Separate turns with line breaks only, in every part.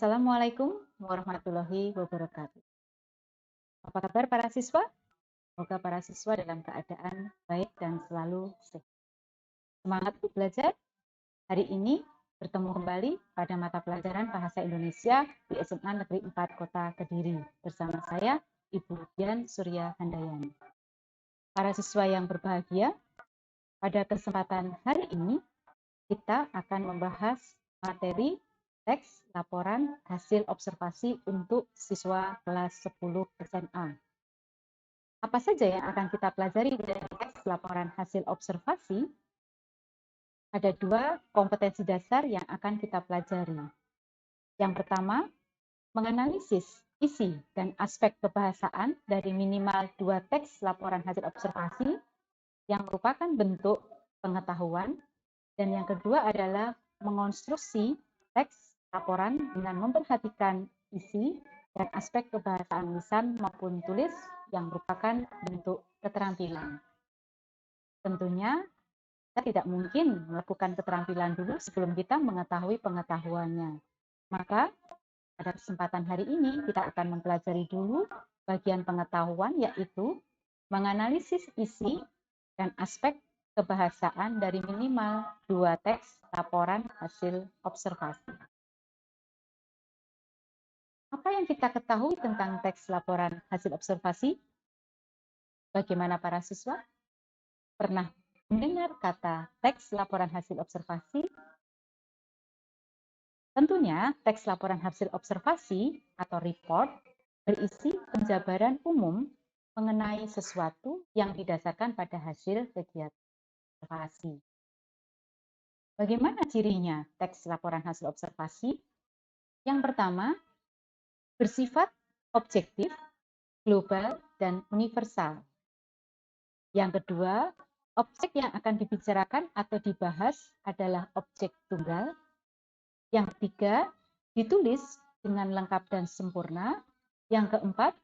Assalamualaikum warahmatullahi wabarakatuh. Apa kabar para siswa? Semoga para siswa dalam keadaan baik dan selalu sehat. Semangat untuk belajar. Hari ini bertemu kembali pada mata pelajaran Bahasa Indonesia di SMA Negeri 4 Kota Kediri bersama saya, Ibu Dian Surya Handayani. Para siswa yang berbahagia, pada kesempatan hari ini kita akan membahas materi teks laporan hasil observasi untuk siswa kelas 10 SMA. Apa saja yang akan kita pelajari dari teks laporan hasil observasi? Ada dua kompetensi dasar yang akan kita pelajari. Yang pertama, menganalisis isi dan aspek kebahasaan dari minimal dua teks laporan hasil observasi yang merupakan bentuk pengetahuan. Dan yang kedua adalah mengonstruksi teks laporan dengan memperhatikan isi dan aspek kebahasaan lisan maupun tulis yang merupakan bentuk keterampilan. Tentunya kita tidak mungkin melakukan keterampilan dulu sebelum kita mengetahui pengetahuannya. Maka pada kesempatan hari ini kita akan mempelajari dulu bagian pengetahuan, yaitu menganalisis isi dan aspek kebahasaan dari minimal dua teks laporan hasil observasi. Apa yang kita ketahui tentang teks laporan hasil observasi? Bagaimana para siswa? Pernah mendengar kata teks laporan hasil observasi? Tentunya, teks laporan hasil observasi atau report berisi penjabaran umum mengenai sesuatu yang didasarkan pada hasil kegiatan observasi. Bagaimana cirinya teks laporan hasil observasi? Yang pertama, bersifat objektif, global, dan universal. Yang kedua, objek yang akan dibicarakan atau dibahas adalah objek tunggal. Yang ketiga, ditulis dengan lengkap dan sempurna. Yang keempat,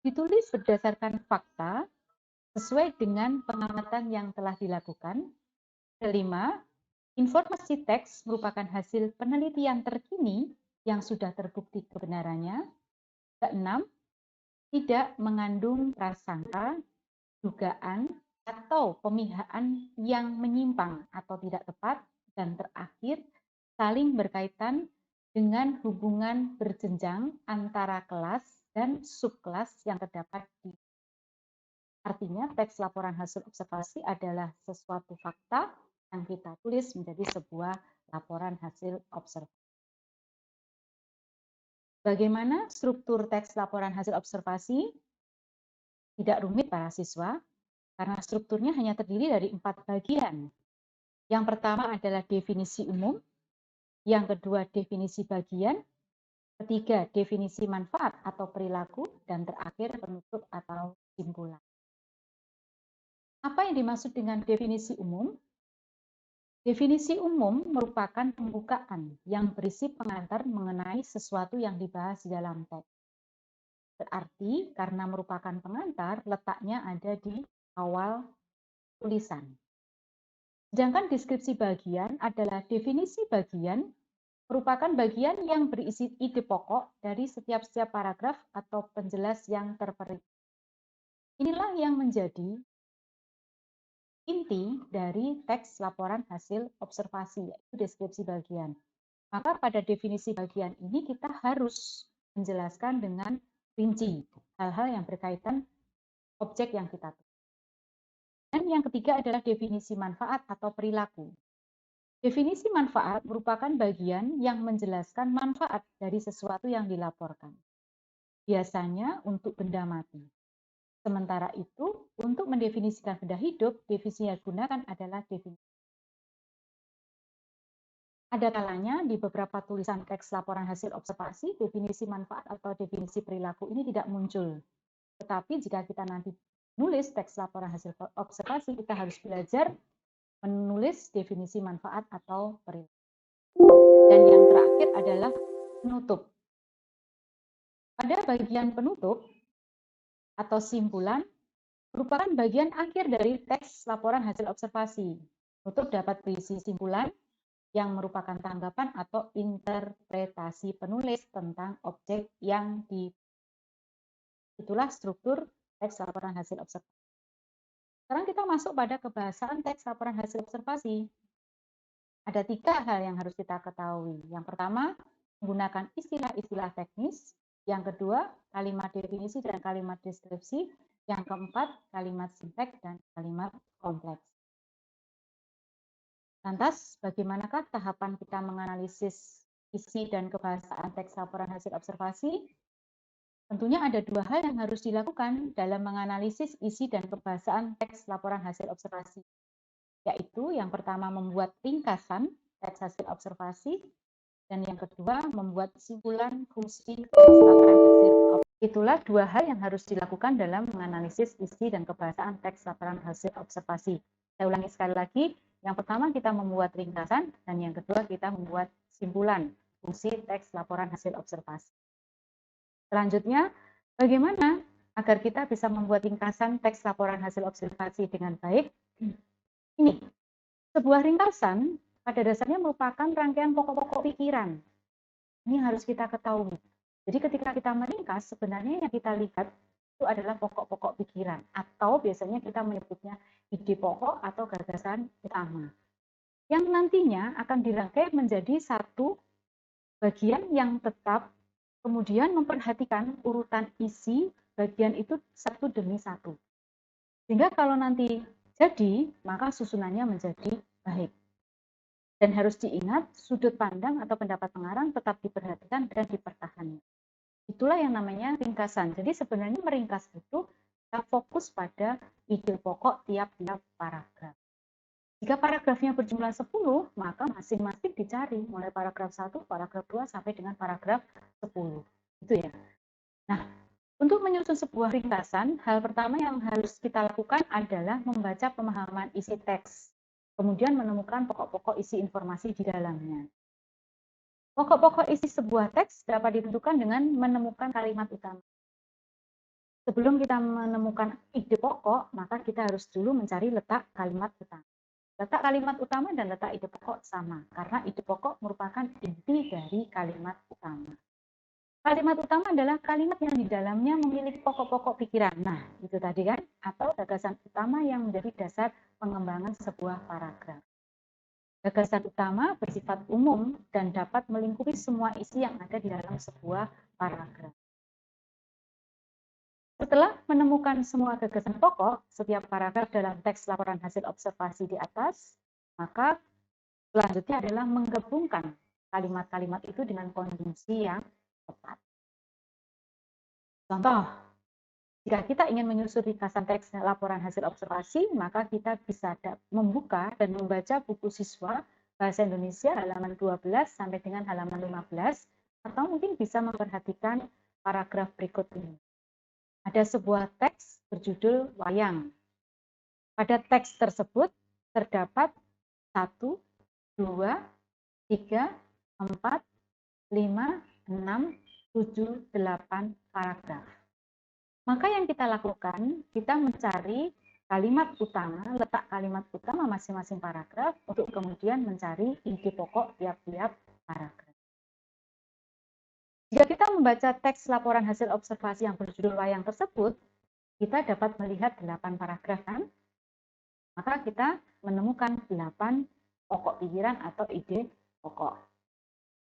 ditulis berdasarkan fakta sesuai dengan pengamatan yang telah dilakukan. Kelima, informasi teks merupakan hasil penelitian terkini yang sudah terbukti kebenarannya. Keenam, tidak mengandung prasangka, dugaan, atau pemihakan yang menyimpang atau tidak tepat. Dan terakhir, saling berkaitan dengan hubungan berjenjang antara kelas dan subkelas yang terdapat di. Artinya, teks laporan hasil observasi adalah sesuatu fakta yang kita tulis menjadi sebuah laporan hasil observasi. Bagaimana struktur teks laporan hasil observasi? Tidak rumit para siswa, karena strukturnya hanya terdiri dari 4 bagian. Yang pertama adalah definisi umum, yang kedua definisi bagian, ketiga definisi manfaat atau perilaku, dan terakhir penutup atau kesimpulan. Apa yang dimaksud dengan definisi umum? Definisi umum merupakan pembukaan yang berisi pengantar mengenai sesuatu yang dibahas di dalam teks. Berarti karena merupakan pengantar, letaknya ada di awal tulisan. Sedangkan deskripsi bagian adalah definisi bagian, merupakan bagian yang berisi ide pokok dari setiap paragraf atau penjelas yang terperinci. Inilah yang menjadi inti dari teks laporan hasil observasi, yaitu deskripsi bagian. Maka pada definisi bagian ini kita harus menjelaskan dengan rinci hal-hal yang berkaitan objek yang kita tulis. Dan yang ketiga adalah definisi manfaat atau perilaku. Definisi manfaat merupakan bagian yang menjelaskan manfaat dari sesuatu yang dilaporkan. Biasanya untuk benda mati. Sementara itu, untuk mendefinisikan benda hidup, definisi yang digunakan adalah definisi. Ada kalanya di beberapa tulisan teks laporan hasil observasi, definisi manfaat atau definisi perilaku ini tidak muncul. Tetapi jika kita nanti menulis teks laporan hasil observasi, kita harus belajar menulis definisi manfaat atau perilaku. Dan yang terakhir adalah penutup. Pada bagian penutup atau simpulan, merupakan bagian akhir dari teks laporan hasil observasi. Penutup dapat berisi simpulan yang merupakan tanggapan atau interpretasi penulis tentang objek yang itulah struktur teks laporan hasil observasi. Sekarang kita masuk pada kebahasaan teks laporan hasil observasi. Ada 3 hal yang harus kita ketahui. Yang pertama, menggunakan istilah-istilah teknis. Yang kedua, kalimat definisi dan kalimat deskripsi. Yang keempat, kalimat sinteks dan kalimat kompleks. Lantas, bagaimanakah tahapan kita menganalisis isi dan kebahasaan teks laporan hasil observasi? Tentunya ada 2 hal yang harus dilakukan dalam menganalisis isi dan kebahasaan teks laporan hasil observasi, yaitu yang pertama membuat ringkasan teks hasil observasi, dan yang kedua membuat kesimpulan fungsi teks laporan hasil observasi. Itulah 2 hal yang harus dilakukan dalam menganalisis isi dan kebahasaan teks laporan hasil observasi. Saya ulangi sekali lagi, yang pertama kita membuat ringkasan, dan yang kedua kita membuat kesimpulan fungsi teks laporan hasil observasi. Selanjutnya, bagaimana agar kita bisa membuat ringkasan teks laporan hasil observasi dengan baik? Ini, sebuah ringkasan pada dasarnya merupakan rangkaian pokok-pokok pikiran. Ini harus kita ketahui. Jadi ketika kita meringkas, sebenarnya yang kita lihat itu adalah pokok-pokok pikiran, atau biasanya kita menyebutnya ide pokok atau gagasan utama, yang nantinya akan dirangkai menjadi satu bagian yang tetap, kemudian memperhatikan urutan isi bagian itu satu demi satu. Sehingga kalau nanti jadi, maka susunannya menjadi baik. Dan harus diingat, sudut pandang atau pendapat pengarang tetap diperhatikan dan dipertahankan. Itulah yang namanya ringkasan. Jadi sebenarnya meringkas itu kita fokus pada ide pokok tiap-tiap paragraf. Jika paragrafnya berjumlah 10, maka masing-masing dicari mulai paragraf 1, paragraf 2 sampai dengan paragraf 10. Itu ya. Nah, untuk menyusun sebuah ringkasan, hal pertama yang harus kita lakukan adalah membaca pemahaman isi teks, kemudian menemukan pokok-pokok isi informasi di dalamnya. Pokok-pokok isi sebuah teks dapat ditentukan dengan menemukan kalimat utama. Sebelum kita menemukan ide pokok, maka kita harus dulu mencari letak kalimat utama. Letak kalimat utama dan letak ide pokok sama, karena ide pokok merupakan inti dari kalimat utama. Kalimat utama adalah kalimat yang di dalamnya memiliki pokok-pokok pikiran. Nah, itu tadi kan, atau gagasan utama yang menjadi dasar pengembangan sebuah paragraf. Gagasan utama bersifat umum dan dapat melingkupi semua isi yang ada di dalam sebuah paragraf. Setelah menemukan semua gagasan pokok setiap paragraf dalam teks laporan hasil observasi di atas, maka selanjutnya adalah menggabungkan kalimat-kalimat itu dengan konjungsi yang tepat. Contoh, jika kita ingin menyusun ringkasan teks laporan hasil observasi, maka kita bisa membuka dan membaca buku siswa Bahasa Indonesia halaman 12 sampai dengan halaman 15, atau mungkin bisa memperhatikan paragraf berikut ini. Ada sebuah teks berjudul Wayang. Pada teks tersebut terdapat 1, 2, 3, 4, 5, 6, 7, 8 paragraf. Maka yang kita lakukan, kita mencari kalimat utama, letak kalimat utama masing-masing paragraf untuk kemudian mencari inti pokok tiap-tiap paragraf. Jika kita membaca teks laporan hasil observasi yang berjudul Wayang tersebut, kita dapat melihat 8 paragraf kan? Maka kita menemukan 8 pokok pikiran atau ide pokok.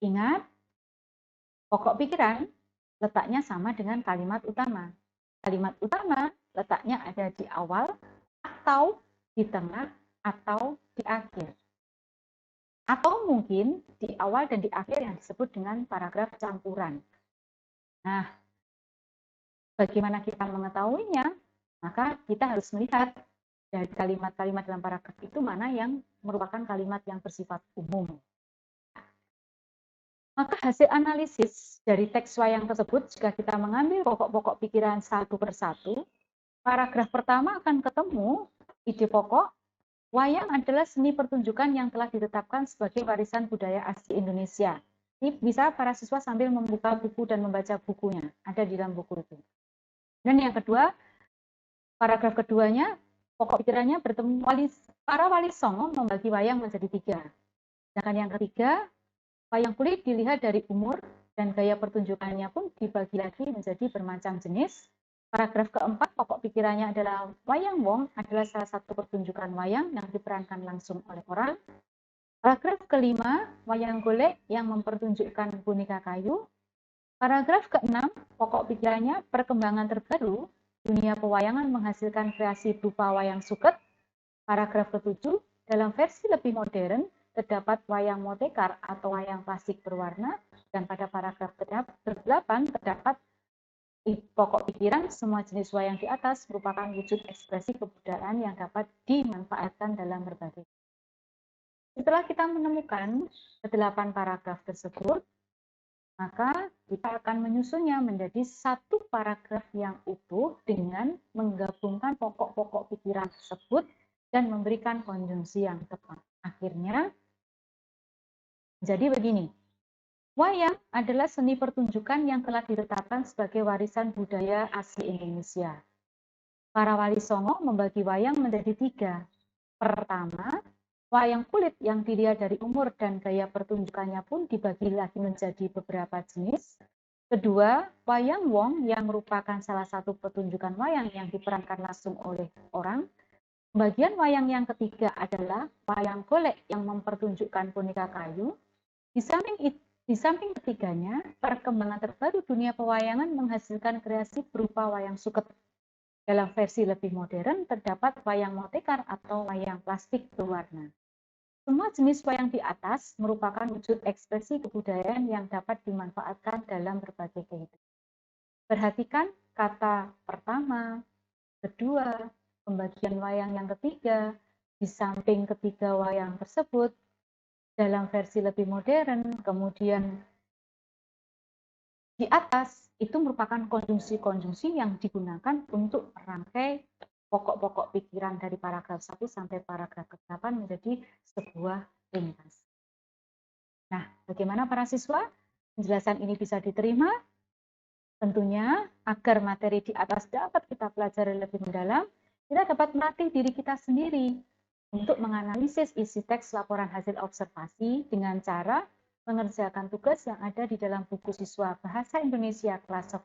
Ingat, pokok pikiran letaknya sama dengan kalimat utama. Kalimat utama letaknya ada di awal, atau di tengah, atau di akhir. Atau mungkin di awal dan di akhir yang disebut dengan paragraf campuran. Nah, bagaimana kita mengetahuinya? Maka kita harus melihat dari kalimat-kalimat dalam paragraf itu mana yang merupakan kalimat yang bersifat umum. Maka hasil analisis dari teks wayang tersebut, jika kita mengambil pokok-pokok pikiran satu persatu, paragraf pertama akan ketemu ide pokok, wayang adalah seni pertunjukan yang telah ditetapkan sebagai warisan budaya asli Indonesia. Ini bisa para siswa sambil membuka buku dan membaca bukunya, ada di dalam buku itu. Dan yang kedua, paragraf keduanya, pokok pikirannya bertemu para wali songo membagi wayang menjadi 3. Sedangkan yang ketiga, wayang kulit dilihat dari umur dan gaya pertunjukannya pun dibagi lagi menjadi bermacam jenis. Paragraf keempat, pokok pikirannya adalah wayang wong adalah salah satu pertunjukan wayang yang diperankan langsung oleh orang. Paragraf kelima, wayang golek yang mempertunjukkan boneka kayu. Paragraf keenam, pokok pikirannya perkembangan terbaru, dunia pewayangan menghasilkan kreasi berupa wayang suket. Paragraf ketujuh, dalam versi lebih modern, terdapat wayang motekar atau wayang plastik berwarna, dan pada paragraf ke-8 terdapat pokok pikiran semua jenis wayang di atas merupakan wujud ekspresi kebudayaan yang dapat dimanfaatkan dalam berbagai. Setelah kita menemukan ke-8 paragraf tersebut, maka kita akan menyusunnya menjadi satu paragraf yang utuh dengan menggabungkan pokok-pokok pikiran tersebut dan memberikan konjungsi yang tepat. Akhirnya, jadi begini, wayang adalah seni pertunjukan yang telah ditetapkan sebagai warisan budaya asli Indonesia. Para wali songo membagi wayang menjadi 3. Pertama, wayang kulit yang dilihat dari umur dan gaya pertunjukannya pun dibagi lagi menjadi beberapa jenis. Kedua, wayang wong yang merupakan salah satu pertunjukan wayang yang diperankan langsung oleh orang. Bagian wayang yang ketiga adalah wayang golek yang mempertunjukkan boneka kayu. Di samping ketiganya, perkembangan terbaru dunia pewayangan menghasilkan kreasi berupa wayang suket. Dalam versi lebih modern, terdapat wayang motekar atau wayang plastik berwarna. Semua jenis wayang di atas merupakan wujud ekspresi kebudayaan yang dapat dimanfaatkan dalam berbagai kehidupan. Perhatikan kata pertama, kedua, pembagian wayang yang ketiga, di samping ketiga wayang tersebut, dalam versi lebih modern, kemudian di atas, itu merupakan konjungsi-konjungsi yang digunakan untuk merangkai pokok-pokok pikiran dari paragraf 1 sampai paragraf ke-8 menjadi sebuah ringkas. Nah, bagaimana para siswa? Penjelasan ini bisa diterima? Tentunya, agar materi di atas dapat kita pelajari lebih mendalam, kita dapat melatih diri kita sendiri untuk menganalisis isi teks laporan hasil observasi dengan cara mengerjakan tugas yang ada di dalam buku siswa Bahasa Indonesia kelas 10